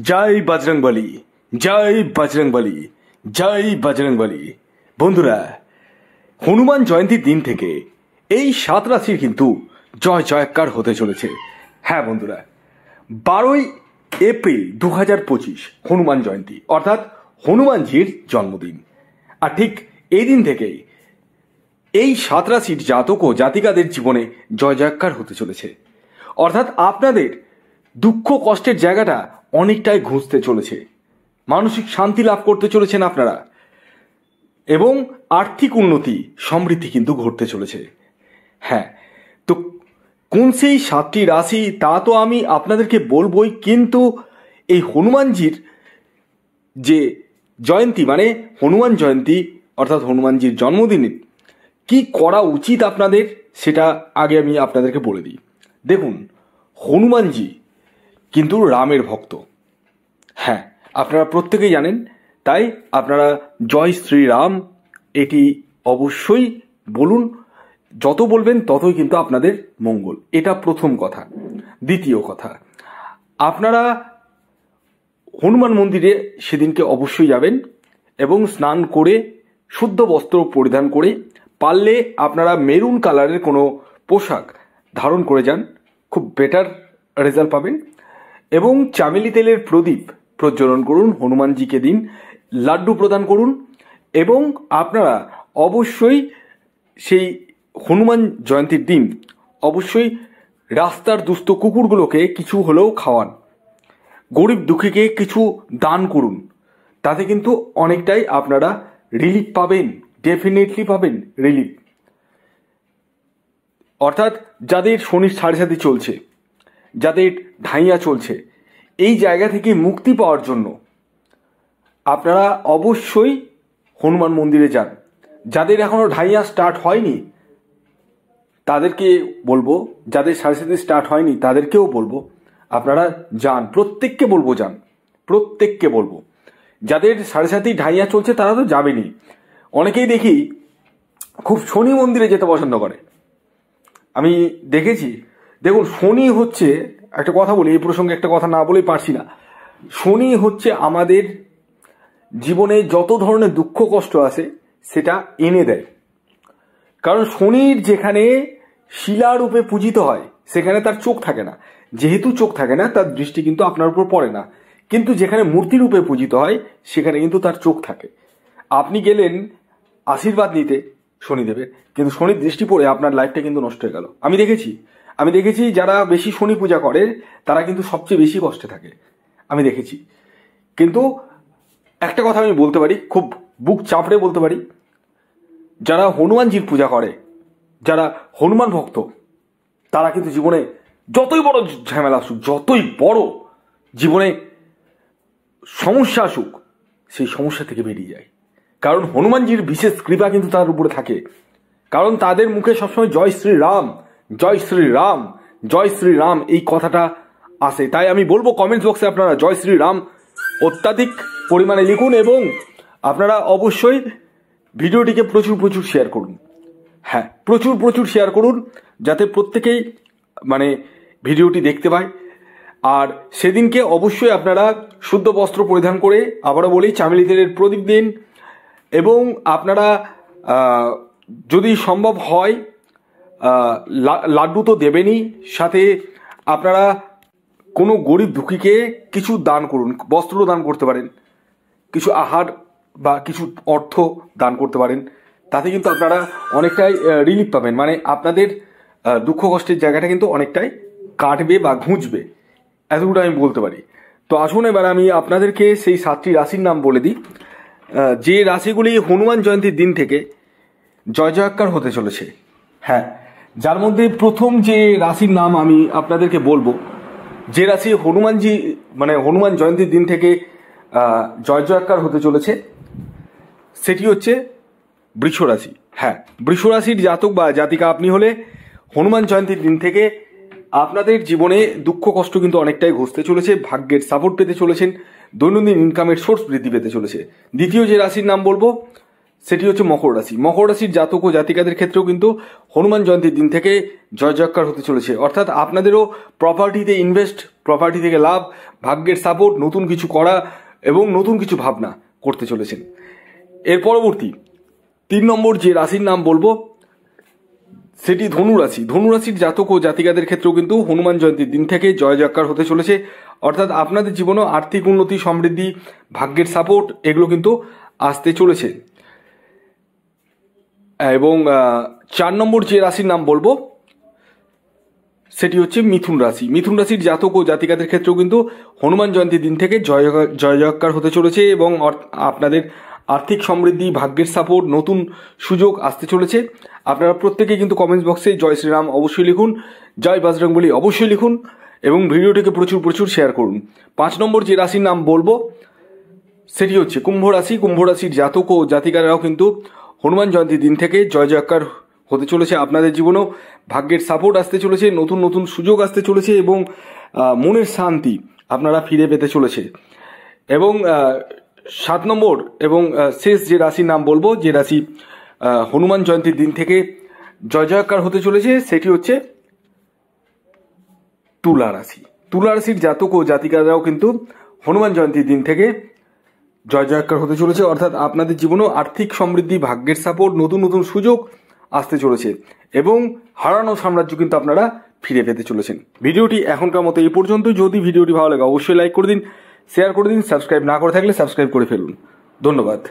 জয় বজরংবলী, জয় বজরংবলী, জয় বজরংবলী। বন্ধুরা, হনুমান জয়ন্তীর দিন থেকে এই 7 রাশির কিন্তু জয় জয়কার হতে চলেছে। হ্যাঁ বন্ধুরা, 12ই এপ্রিল 2025 হনুমান জয়ন্তী, অর্থাৎ হনুমানজির জন্মদিন। আর ঠিক এই দিন থেকেই এই 7 রাশির জাতক ও জাতিকাদের জীবনে জয় জয়কার হতে চলেছে। অর্থাৎ আপনাদের দুঃখ কষ্টের জায়গাটা অনেকটাই ঘুচতে চলেছে, মানসিক শান্তি লাভ করতে চলেছেন আপনারা, এবং আর্থিক উন্নতি সমৃদ্ধি কিন্তু ঘটতে চলেছে। হ্যাঁ, তো কোন সেই 7টি রাশি তা তো আমি আপনাদেরকে বলবই, কিন্তু এই হনুমানজির যে জয়ন্তী মানে হনুমান জয়ন্তী অর্থাৎ হনুমানজির জন্মদিনে কি করা উচিত আপনাদের, সেটা আগে আমি আপনাদেরকে বলে দিই। দেখুন, হনুমানজি কিন্তু রামের ভক্ত। হ্যাঁ, আপনারা প্রত্যেকেই জানেন, তাই আপনারা জয় শ্রীরাম এটি অবশ্যই বলুন। যত বলবেন ততই কিন্তু আপনাদের মঙ্গল, এটা প্রথম কথা। দ্বিতীয় কথা, আপনারা হনুমান মন্দিরে সেদিনকে অবশ্যই যাবেন এবং স্নান করে শুদ্ধ বস্ত্র পরিধান করে, পারলে আপনারা মেরুন কালারের কোনো পোশাক ধারণ করে যান, খুব বেটার রেজাল্ট পাবেন। এবং চামেলি তেলের প্রদীপ প্রজ্বলন করুন হনুমানজিকে দিন, লাড্ডু প্রদান করুন, এবং আপনারা অবশ্যই সেই হনুমান জয়ন্তীর দিন অবশ্যই রাস্তার দুস্থ কুকুরগুলোকে কিছু হলেও খাওয়ান, গরিব দুঃখীকে কিছু দান করুন। তাতে কিন্তু অনেকটাই আপনারা রিলিফ পাবেন, ডেফিনেটলি পাবেন রিলিফ। অর্থাৎ যাদের শনির 7.5 চলছে, যাদের ঢাইয়া চলছে, এই জায়গা থেকে মুক্তি পাওয়ার জন্য আপনারা অবশ্যই হনুমান মন্দিরে যান। যাদের এখনও ঢাইয়া স্টার্ট হয়নি তাদেরকে বলবো, যাদের 7.5 স্টার্ট হয়নি তাদেরকেও বলবো আপনারা যান, প্রত্যেককে বলবো যান, প্রত্যেককে বলবো। যাদের 7.5 ঢাইয়া চলছে তারা তো যাবেনই। অনেকেই দেখি খুব শনি মন্দিরে যেতে পছন্দ করে, আমি দেখেছি। দেখুন, শনি হচ্ছে, একটা কথা বলি, এই প্রসঙ্গে একটা কথা না বলেই পারছি না। শনি হচ্ছে আমাদের জীবনে যত ধরনের দুঃখ কষ্ট আছে সেটা এনে দেয়। কারণ শনির যেখানে শিলারূপে পূজিত হয় সেখানে তার চোখ থাকে না, যেহেতু চোখ থাকে না তার দৃষ্টি কিন্তু আপনার উপর পড়ে না। কিন্তু যেখানে মূর্তিরূপে পূজিত হয় সেখানে কিন্তু তার চোখ থাকে। আপনি গেলেন আশীর্বাদ নিতে শনিদেবের, কিন্তু শনির দৃষ্টি পড়ে আপনার লাইফটা কিন্তু নষ্ট হয়ে গেল। আমি দেখেছি যারা বেশি শনি পূজা করে তারা কিন্তু সবচেয়ে বেশি কষ্টে থাকে, আমি দেখেছি। কিন্তু একটা কথা আমি বলতে পারি, খুব বুক চাপড়ে বলতে পারি, যারা হনুমানজির পূজা করে, যারা হনুমান ভক্ত, তারা কিন্তু জীবনে যতই বড় ঝামেলা আসুক, যতই বড় জীবনে সমস্যা আসুক, সেই সমস্যা থেকে বেরিয়ে যায়। কারণ হনুমানজির বিশেষ কৃপা কিন্তু তার উপরে থাকে। কারণ তাদের মুখে সবসময় জয় শ্রীরাম, জয় শ্রীরাম, জয় শ্রীরাম এই কথাটা আসে। তাই আমি বলবো কমেন্টস বক্সে আপনারা জয় শ্রীরাম অত্যাধিক পরিমাণে লিখুন, এবং আপনারা অবশ্যই ভিডিওটিকে প্রচুর শেয়ার করুন। হ্যাঁ, প্রচুর শেয়ার করুন, যাতে প্রত্যেকেই মানে ভিডিওটি দেখতে পায়। আর সেদিনকে অবশ্যই আপনারা শুদ্ধ বস্ত্র পরিধান করে, আবারও বলি, চামেলি তেলের প্রদীপ দিন। এবং আপনারা যদি সম্ভব হয় লাড্ডু তো দেবেনই, সাথে আপনারা কোনো গরিব দুঃখীকে কিছু দান করুন, বস্ত্র দান করতে পারেন, কিছু আহার বা কিছু অর্থ দান করতে পারেন। তাতে কিন্তু আপনারা অনেকটাই রিলিফ পাবেন, মানে আপনাদের দুঃখ কষ্টের জায়গাটা কিন্তু অনেকটাই কাটবে বা ঘুঁচবে, এতটুকু আমি বলতে পারি। তো আসুন এবার আমি আপনাদেরকে সেই 7টি রাশির নাম বলে দিই, যে রাশিগুলি হনুমান জয়ন্তীর দিন থেকে জয় জয়কার হতে চলেছে। হ্যাঁ, যার মধ্যে প্রথম যে রাশির নাম আমি আপনাদেরকে বলবো, যে রাশি হনুমানজি মানে হনুমান জয়ন্তীর দিন থেকে জয় জয়কার হতে চলেছে, সেটি হচ্ছে বৃষ রাশি। হ্যাঁ, বৃষ রাশির জাতক বা জাতিকা আপনি হলে হনুমান জয়ন্তীর দিন থেকে আপনাদের জীবনে দুঃখ কষ্ট কিন্তু অনেকটাই ঘুচতে চলেছে, ভাগ্যের সাপোর্ট পেতে চলেছেন, দৈনন্দিন ইনকামের সোর্স বৃদ্ধি পেতে চলেছে। দ্বিতীয় যে রাশির নাম বলবো সেটি হচ্ছে মকর রাশি। মকর রাশির জাতক ও জাতিকাদের ক্ষেত্রেও কিন্তু হনুমান জয়ন্তীর দিন থেকে জয় জয়কার হতে চলেছে, অর্থাৎ আপনাদেরও প্রপার্টিতে ইনভেস্ট, প্রপার্টি থেকে লাভ, ভাগ্যের সাপোর্ট, নতুন কিছু করা এবং নতুন কিছু ভাবনা করতে চলেছেন। এর পরবর্তী 3 নম্বর যে রাশির নাম বলবো সেটি ধনুরাশি। ধনুরাশির জাতক ও জাতিকাদের ক্ষেত্রেও কিন্তু হনুমান জয়ন্তীর দিন থেকে জয় জয়কার হতে চলেছে, অর্থাৎ আপনাদের জীবনেও আর্থিক উন্নতি, সমৃদ্ধি, ভাগ্যের সাপোর্ট এগুলো কিন্তু আসতে চলেছে। এবং 4 নম্বর যে রাশির নাম বলবো সেটি হচ্ছে মিথুন রাশি। মিথুন রাশির জাতক ও জাতিকাদের ক্ষেত্রেও কিন্তু হনুমান জয়ন্তীর দিন থেকে জয় জয়কার হতে চলেছে এবং আপনাদের আর্থিক সমৃদ্ধি, ভাগ্যের সাপোর্ট, নতুন সুযোগ আসতে চলেছে। আপনারা প্রত্যেকেই কিন্তু কমেন্টস বক্সে জয় শ্রীরাম অবশ্যই লিখুন, জয় বজরংবলী অবশ্যই লিখুন এবং ভিডিওটিকে প্রচুর প্রচুর শেয়ার করুন। 5 নম্বর যে রাশির নাম বলবো সেটি হচ্ছে কুম্ভ রাশি। কুম্ভ রাশির জাতক ও জাতিকারাও কিন্তু হনুমান জয়ন্তীর দিন থেকে জয় জয়কার হতে চলেছে। আপনাদের জীবনেও ভাগ্যের সাপোর্ট আসতে চলেছে, নতুন নতুন সুযোগ আসতে চলেছে এবং মনের শান্তি আপনারা ফিরে পেতে চলেছে। এবং 7 নম্বর এবং শেষ যে রাশির নাম বলবো, যে রাশি হনুমান জয়ন্তীর দিন থেকে জয় জয়কার হতে চলেছে, সেটি হচ্ছে তুলা রাশি। তুলা রাশির জাতক ও জাতিকারাও কিন্তু হনুমান জয়ন্তীর দিন থেকে জয় জয়কার হতে চলেছে, অর্থাৎ আপনাদের জীবনেও আর্থিক সমৃদ্ধি, ভাগ্যের সাপোর্ট, নতুন নতুন সুযোগ আসতে চলেছে এবং হারানো সাম্রাজ্য কিন্তু আপনারা ফিরে পেতে চলেছেন। ভিডিওটি এখনকার মতো এই পর্যন্ত। যদি ভিডিওটি ভালো লাগে অবশ্যই লাইক করে দিন, শেয়ার করে দিন, সাবস্ক্রাইব না করে থাকলে সাবস্ক্রাইব করে ফেলুন। ধন্যবাদ।